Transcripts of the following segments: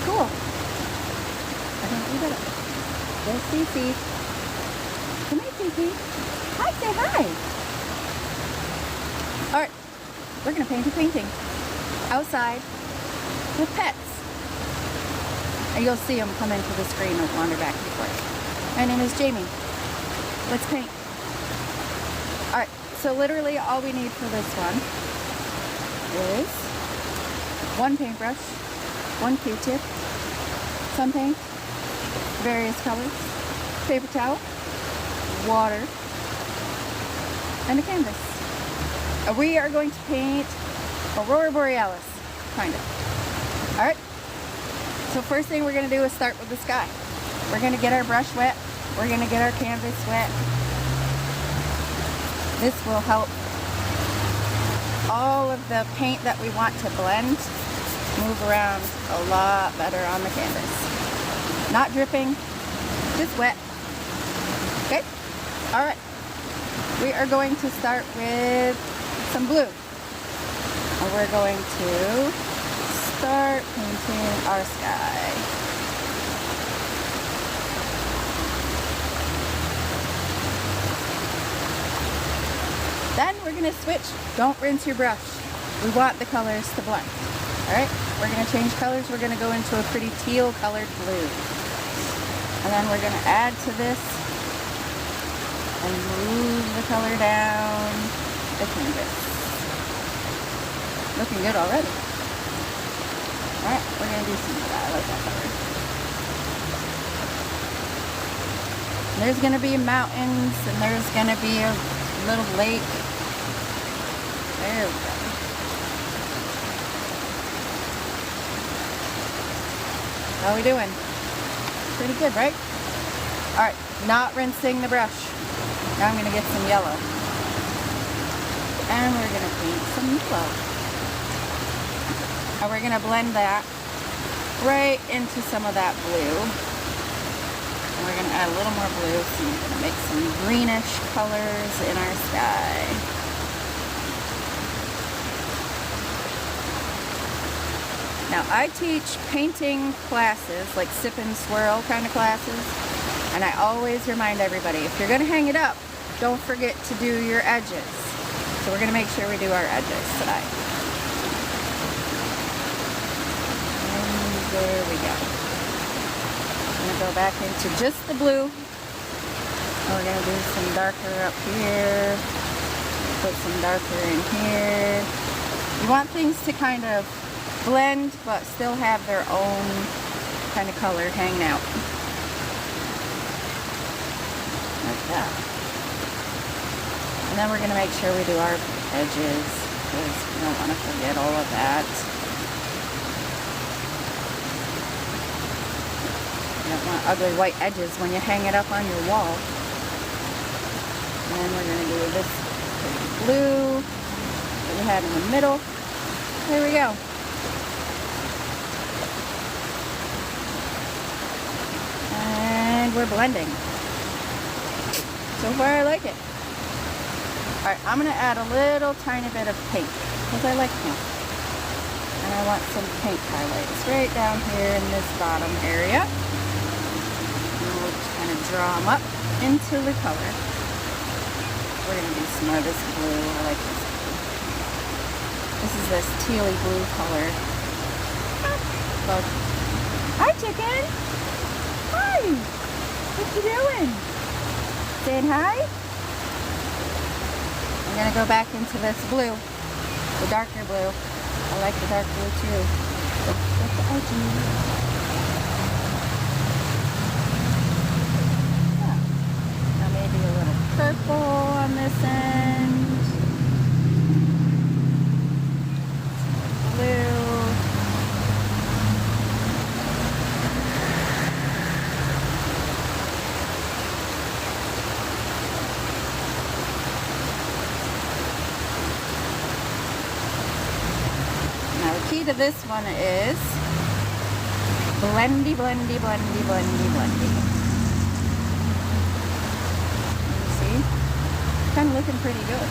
Cool. I think we did it. There's Cece. Come here, Cece. Hi, say hi. All right, we're gonna paint a painting outside with pets. And you'll see them come into the screen and wander back and forth. My name is Jamie. Let's paint. All right, so literally all we need for this one is one paintbrush, one Q-tip, some paint, various colors, paper towel, water, and a canvas. We are going to paint Aurora Borealis, kind of. All right, so first thing we're gonna do is start with the sky. We're gonna get our brush wet. We're gonna get our canvas wet. This will help all of the paint that we want to blend move around a lot better on the canvas. Not dripping, just wet. Okay, all right. We are going to start with some blue. And we're going to start painting our sky. Then we're gonna switch. Don't rinse your brush. We want the colors to blend. All right, we're gonna change colors. We're gonna go into a pretty teal colored blue. And then we're gonna add to this and move the color down the canvas. Looking good already. All right, we're gonna do some of that. I like that color. There's gonna be mountains and there's gonna be a little lake. There we go. How are we doing? Pretty good, right? All right, not rinsing the brush. Now I'm gonna get some yellow. And we're gonna paint some yellow. And we're gonna blend that right into some of that blue. And we're gonna add a little more blue, so we're gonna make some greenish colors in our sky. Now I teach painting classes, like sip and swirl kind of classes, and I always remind everybody, if you're gonna hang it up, don't forget to do your edges. So we're gonna make sure we do our edges tonight. And there we go. I'm gonna go back into just the blue. And we're gonna do some darker up here. Put some darker in here. You want things to kind of blend, but still have their own kind of color hanging out. Like that. And then we're gonna make sure we do our edges, because we don't want to forget all of that. You don't want ugly white edges when you hang it up on your wall. And then we're gonna do this pretty blue that we had in the middle. There we go. And we're blending. So far I like it. Alright, I'm going to add a little tiny bit of pink, because I like pink. And I want some pink highlights right down here in this bottom area. And we'll just kind of draw them up into the color. We're going to do some more of this blue. I like this blue. This is this tealy blue color. Bug. Hi, chicken! Hi! What you doing? Saying hi? I'm gonna go back into this blue, the darker blue. I like the dark blue too. With the edges. Yeah. Now maybe a little purple on this end. Some blue. Key to this one is blendy, blendy, blendy, blendy, blendy. You see? Kind of looking pretty good.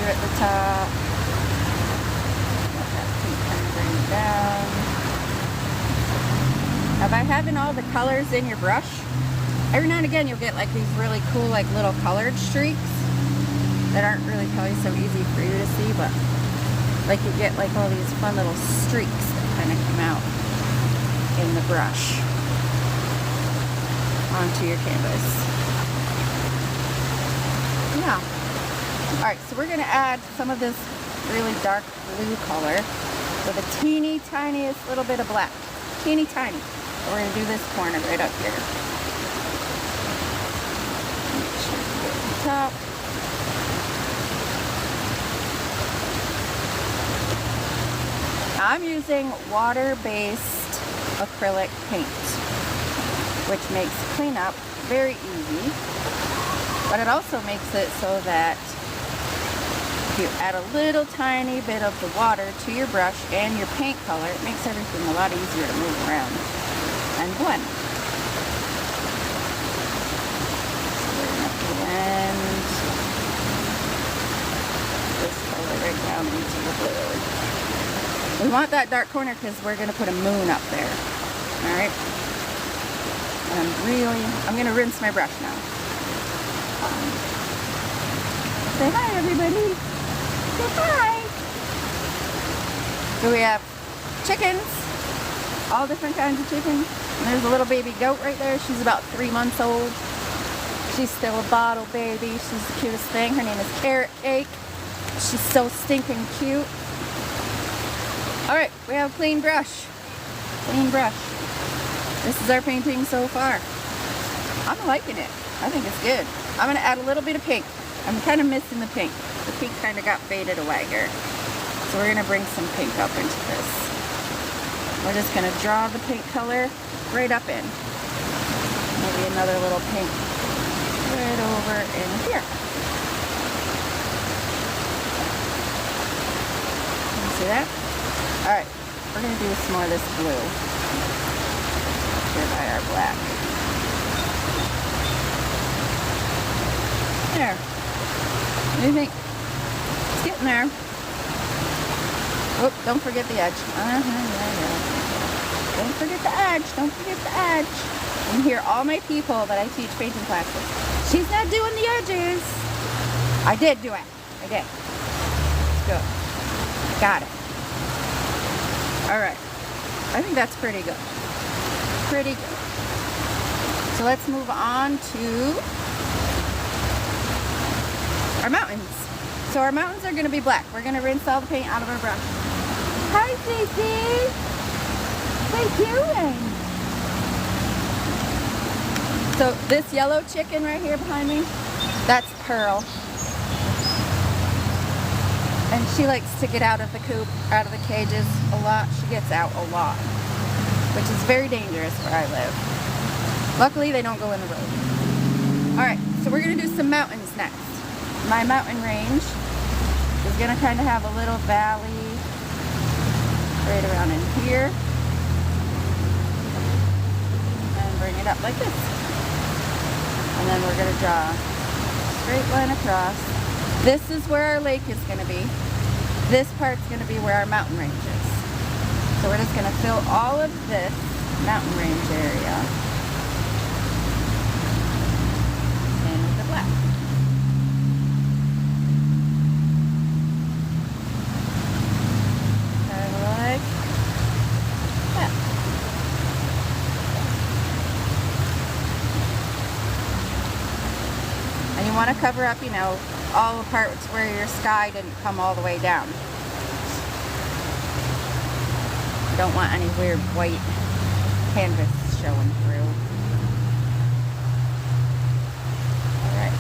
here at the top. Let that paint kind of bring it down. Now by having all the colors in your brush, every now and again you'll get like these really cool like little colored streaks that aren't really probably so easy for you to see, but like you get like all these fun little streaks that kind of come out in the brush onto your canvas. Yeah. Alright, so we're going to add some of this really dark blue color with a teeny tiniest little bit of black. Teeny tiny. We're going to do this corner right up here. Make sure you get the top. I'm using water-based acrylic paint, which makes cleanup very easy, but it also makes it so that if you add a little tiny bit of the water to your brush and your paint color, it makes everything a lot easier to move around and blend. So we're going to blend this color right down into the blue. We want that dark corner because we're going to put a moon up there. Alright? And I'm going to rinse my brush now. Say hi, everybody. Say hi. So we have chickens. All different kinds of chickens. And there's a little baby goat right there. She's about 3 months old. She's still a bottle baby. She's the cutest thing. Her name is Carrot Cake. She's so stinking cute. Alright, we have a clean brush. Clean brush. This is our painting so far. I'm liking it. I think it's good. I'm going to add a little bit of pink. I'm kind of missing the pink. The pink kind of got faded away here. So we're going to bring some pink up into this. We're just going to draw the pink color right up in. Maybe another little pink right over in here. Can you see that? Alright, we're going to do some more of this blue here by our black. There. What do you think? It's getting there. Oh, don't forget the edge. Yeah. Don't forget the edge. Don't forget the edge. You can hear all my people that I teach painting classes. She's not doing the edges. I did do it. I did. Let's go. Got it. Alright, I think that's pretty good. Pretty good. So let's move on to our mountains. So our mountains are going to be black. We're going to rinse all the paint out of our brush. Hi, Cece. What are you doing? So this yellow chicken right here behind me, that's Pearl. And she likes to get out of the coop, out of the cages a lot. She gets out a lot, which is very dangerous where I live. Luckily, they don't go in the road. Alright, so we're going to do some mountains next. My mountain range is going to kind of have a little valley right around in here. And bring it up like this. And then we're going to draw a straight line across. This is where our lake is going to be. This part's going to be where our mountain range is. So we're just going to fill all of this mountain range area in with the black. Kind of like that. And you want to cover up, you know, all the parts where your sky didn't come all the way down. You don't want any weird white canvas showing through. Alright.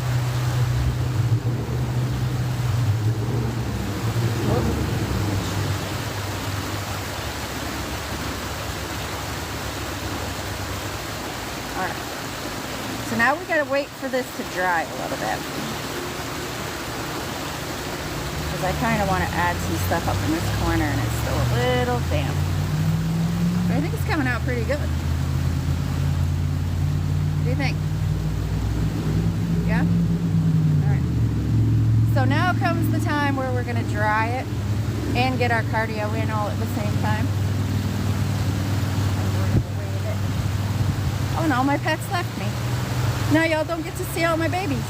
Alright. So now we gotta wait for this to dry a little bit. I kind of want to add some stuff up in this corner and it's still a little damp. But I think it's coming out pretty good. What do you think? Yeah? Alright. So now comes the time time where we're gonna dry it and get our cardio in all at the same time. And we're gonna wave it. Oh no, my pets left me. Now y'all don't get to see all my babies.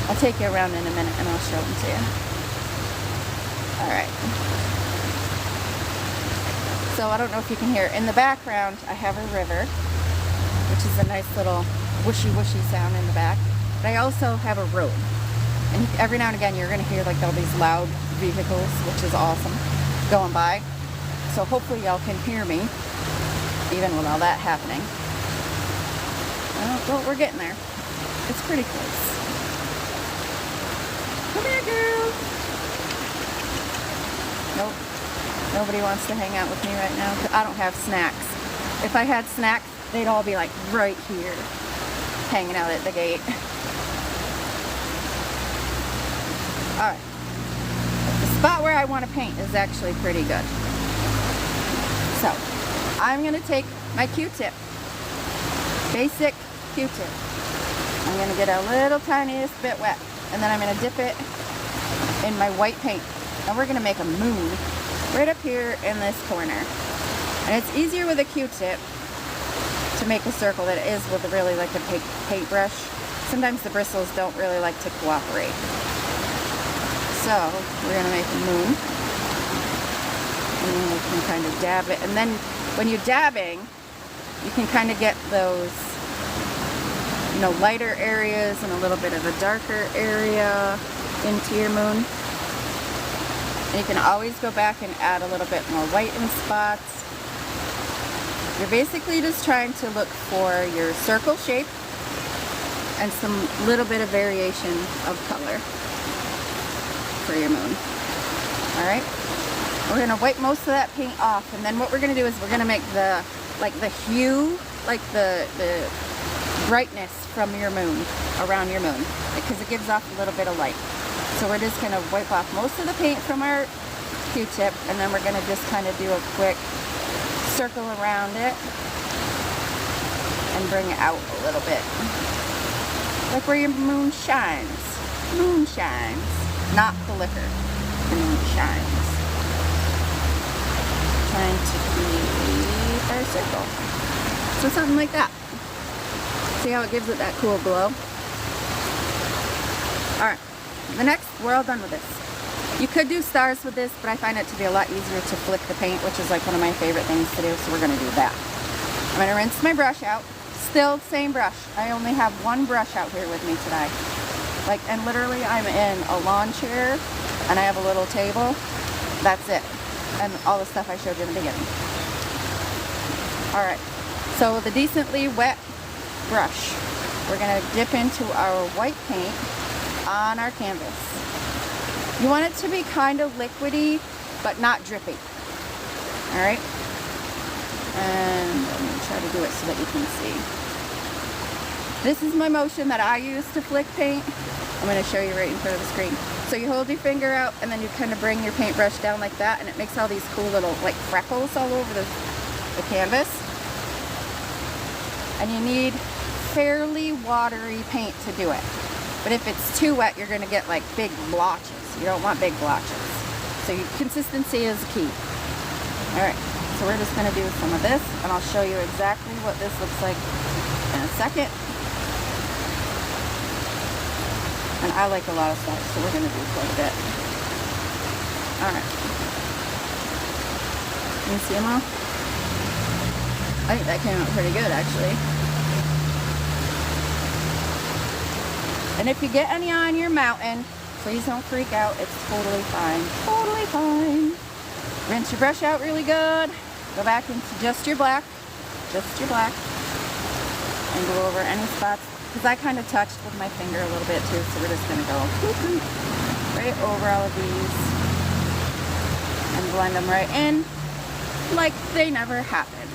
I'll take you around in a minute and I'll show them to you. Alright. So I don't know if you can hear. In the background, I have a river, which is a nice little whooshy sound in the back. But I also have a road. And every now and again, you're going to hear like all these loud vehicles, which is awesome, going by. So hopefully y'all can hear me, even with all that happening. Well, we're getting there. It's pretty close. Come here, girl. Nope. Nobody wants to hang out with me right now. I don't have snacks. If I had snacks, they'd all be like right here, hanging out at the gate. Alright. The spot where I want to paint is actually pretty good. So, I'm going to take my Q-tip. Basic Q-tip. I'm going to get a little tiniest bit wet. And then I'm going to dip it in my white paint. And we're going to make a moon right up here in this corner. And it's easier with a Q-tip to make a circle than it is with really like a paintbrush. Sometimes the bristles don't really like to cooperate. So we're going to make a moon. And then we can kind of dab it. And then when you're dabbing, you can kind of get those, you know, lighter areas and a little bit of a darker area into your moon. And you can always go back and add a little bit more white in spots. You're basically just trying to look for your circle shape and some little bit of variation of color for your moon. Alright? We're going to wipe most of that paint off, and then what we're going to do is we're going to make the hue, like the brightness from your moon, around your moon, because it gives off a little bit of light. So we're just going to wipe off most of the paint from our Q-tip, and then we're going to just kind of do a quick circle around it and bring it out a little bit. Like where your moon shines. Moon shines. Not the liquor. The moon shines. Trying to keep our circle. So something like that. See how it gives it that cool glow? Alright. The next, we're all done with this. You could do stars with this, but I find it to be a lot easier to flick the paint, which is like one of my favorite things to do, so we're going to do that. I'm going to rinse my brush out. Still same brush. I only have one brush out here with me today. Like, and literally I'm in a lawn chair, and I have a little table. That's it. And all the stuff I showed you in the beginning. Alright, so with a decently wet brush, we're going to dip into our white paint on our canvas. You want it to be kind of liquidy, but not drippy. Alright? And I'm going to try to do it so that you can see. This is my motion that I use to flick paint. I'm going to show you right in front of the screen. So you hold your finger out, and then you kind of bring your paintbrush down like that, and it makes all these cool little like freckles all over the canvas. And you need fairly watery paint to do it. But if it's too wet, you're going to get like big blotches. You don't want big blotches. So consistency is key. Alright, so we're just going to do some of this, and I'll show you exactly what this looks like in a second. And I like a lot of stuff, so we're going to do quite a bit. Alright. Can you see them all? I think that came out pretty good, actually. And if you get any on your mountain, please don't freak out. It's totally fine. Totally fine. Rinse your brush out really good. Go back into just your black. Just your black. And go over any spots. Because I kind of touched with my finger a little bit too, so we're just going to go right over all of these. And blend them right in. Like they never happened.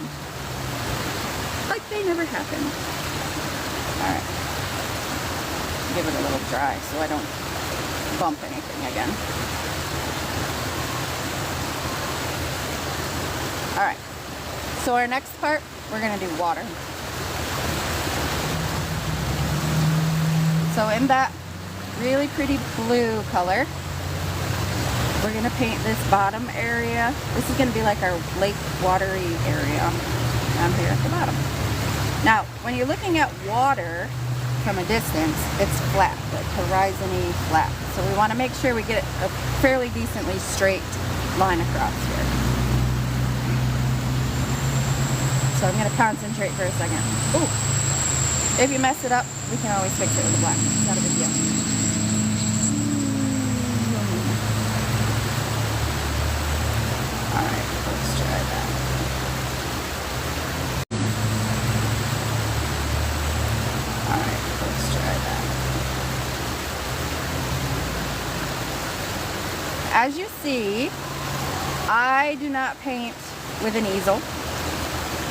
Like they never happened. Alright. Give it a little dry so I don't bump anything again. Alright, so our next part, we're going to do water. So in that really pretty blue color, we're going to paint this bottom area. This is going to be like our lake watery area down here at the bottom. Now, when you're looking at water from a distance, it's flat, like horizon-y flat. So we want to make sure we get a fairly decently straight line across here. So I'm going to concentrate for a second. Ooh. If you mess it up, we can always fix it with the black. It's not a big deal. Alright, let's try that. Alright, let's try that. As you see, I do not paint with an easel.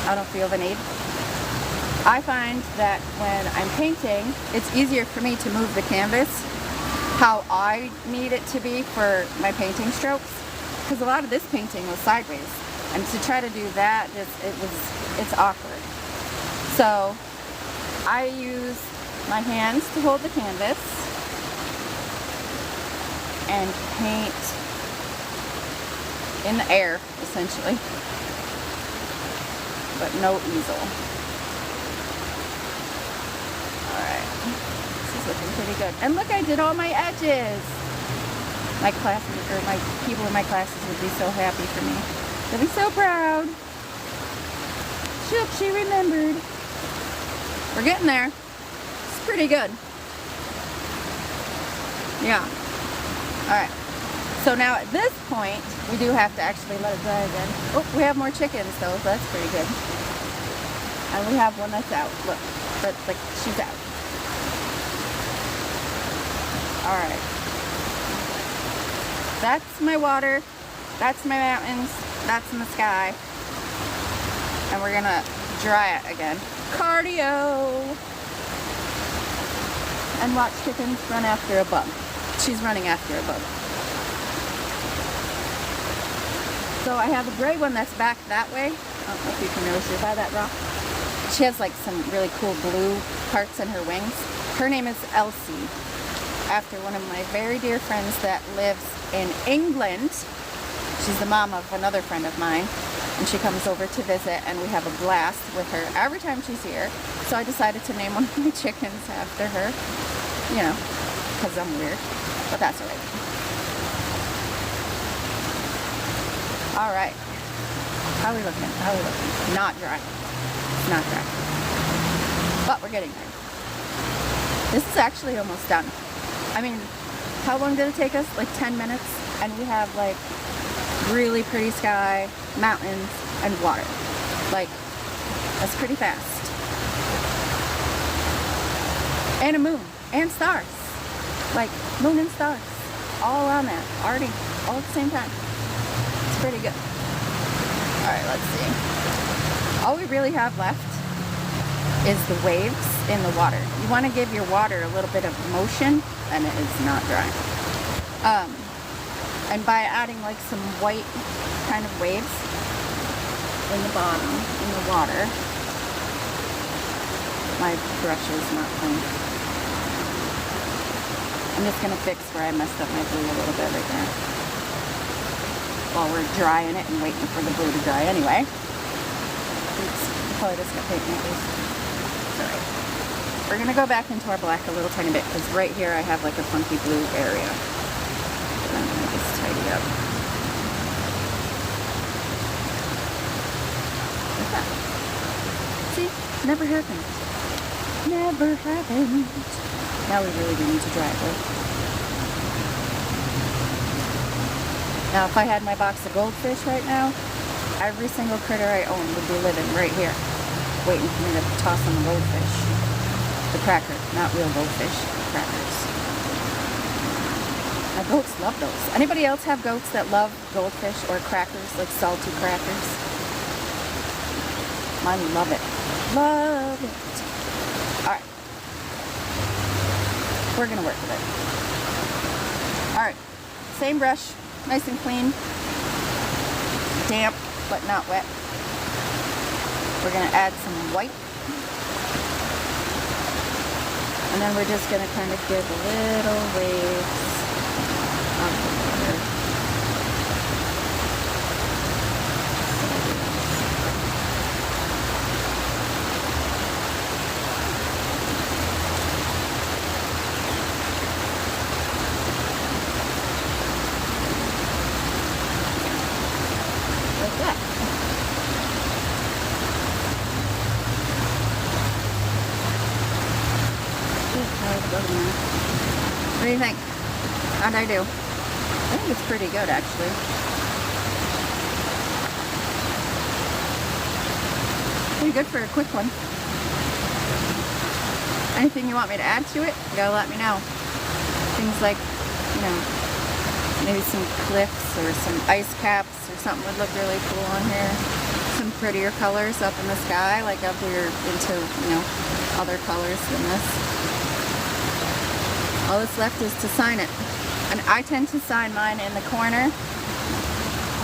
I don't feel the need. I find that when I'm painting, it's easier for me to move the canvas how I need it to be for my painting strokes. Because a lot of this painting was sideways, and to try to do that, it's awkward. So I use my hands to hold the canvas and paint in the air, essentially, but no easel. Alright, this is looking pretty good. And look, I did all my edges. My classmates, or my people in my classes would be so happy for me. They'd be so proud. Shook, she remembered. We're getting there. It's pretty good. Yeah. Alright. So now at this point, we do have to actually let it dry again. Oh, we have more chickens though, so that's pretty good. And we have one that's out. Look, that's like, she's out. Alright. That's my water, that's my mountains, that's in the sky, and we're gonna dry it again. Cardio! And watch chickens run after a bug. She's running after a bug. So I have a gray one that's back that way. I don't know if you can really see by that rock. She has like some really cool blue parts in her wings. Her name is Elsie, after one of my very dear friends that lives in England. She's the mom of another friend of mine, and she comes over to visit, and we have a blast with her every time she's here. So I decided to name one of my chickens after her, you know, because I'm weird, but that's alright. Alright, how are we looking? How are we looking? Not dry. It's not dry, but we're getting there. This is actually almost done. I mean, how long did it take us? Like 10 minutes? And we have like really pretty sky, mountains, and water. Like, that's pretty fast. And a moon, and stars. Like, moon and stars. All on that, already, all at the same time. It's pretty good. Alright, let's see. All we really have left is the waves in the water. You want to give your water a little bit of motion, and it is not dry. And by adding like some white kind of waves in the bottom, in the water, my brush is not clean. I'm just going to fix where I messed up my blue a little bit right there, while we're drying it and waiting for the blue to dry anyway. Oops, probably just going to paint my face. Sorry. We're going to go back into our black a little tiny bit, because right here I have like a funky blue area. I'm going to just tidy up. Like that. See? Never happened. Never happened. Now we really do need to dry it though. Now if I had my box of goldfish right now, every single critter I own would be living right here, waiting for me to toss them the goldfish. The cracker, not real goldfish, crackers. My goats love those. Anybody else have goats that love goldfish or crackers, like salty crackers? Mine love it. Love it. Alright. We're going to work with it. Alright. Same brush. Nice and clean. Damp, but not wet. We're going to add some white. And then we're just gonna kind of give little waves of the water. Like that. What do you think? How'd I do? I think it's pretty good, actually. Pretty good for a quick one. Anything you want me to add to it, you gotta let me know. Things like, you know, maybe some cliffs or some ice caps or something would look really cool on here. Some prettier colors up in the sky, like up here into, you know, other colors than this. All that's left is to sign it. And I tend to sign mine in the corner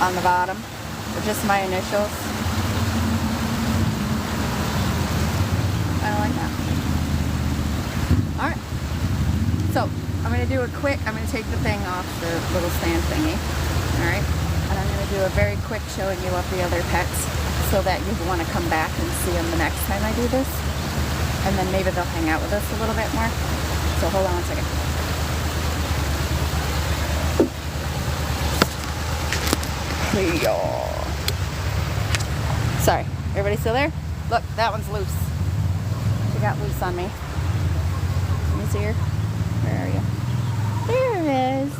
on the bottom, or just my initials. I like that. Alright. So, I'm going to do a quick, I'm going to take the thing off the little stand thingy. Alright. And I'm going to do a very quick showing you of the other pets so that you want to come back and see them the next time I do this. And then maybe they'll hang out with us a little bit more. So hold on one second. Sorry, everybody still there? Look, that one's loose. She got loose on me. Can you see her? Where are you? There it is.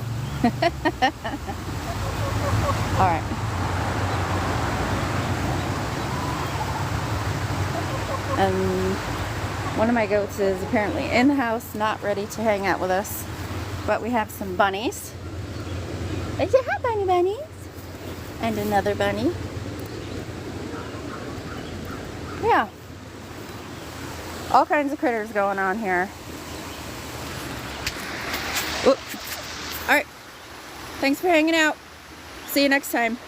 Alright. And one of my goats is apparently in the house, not ready to hang out with us. But we have some bunnies. Say hi, bunnies. And another bunny. Yeah. All kinds of critters going on here. Alright. Thanks for hanging out. See you next time.